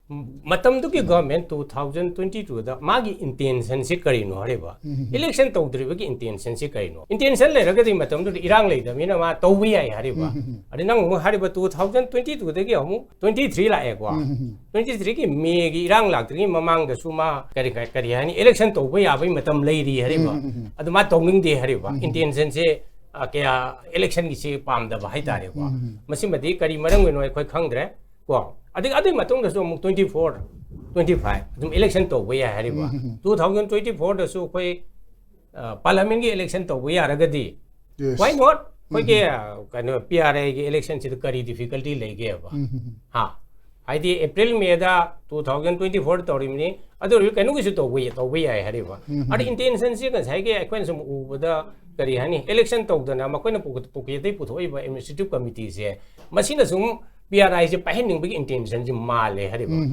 मतम तो कि गवर्नमेंट 2022 दा मागी इंटेंशन से करिनो हरेबा इलेक्शन तौद्रिबगी इंटेंशन से करिनो इंटेंशन लेरगदि मतम तो इरांग लेदमिना मा तौबि याय हरेबा अदि नंग मु हरेबा 2022 दगी अमु 23 लाए क्वा 23 की मे की इरांग लाक्तरी ममांग द सुमा करि हानि इलेक्शन तौबि याबै मतम लेरि हरेबा अदु मा तौनिंग दे हरेबा इंटेंशन से क्या इलेक्शन की से पामदबा हाय तारे क्वा मसिमदि करि मरंग वेनो अखोय खंगद्रे क्वा अदि मतम दसु अमु 24 25 जुम इलेक्शन तौबि याय हरेबा 2024 दसु अखोय पार्लियामेंट की इलेक्शन तौबि यारगदि व्हाई नॉट कोई के कनो पीआरए की इलेक्शन से करी डिफिकल्टी लेगे अब हां हाइदि अप्रैल मे दा 2024 तौरिमनि अदु कनो किसु तौबि याय हरेबा अदि इंटेंशन से गसाय के अखोन सम उबदा करी हानि इलेक्शन तौदना मखोयना पुकेदै पुथोइबा एडमिनिस्ट्रेटिव कमिटी से मसिना सुम पीआरआई से पाहिनिंग बगी इंटेंशन से माले हरेबा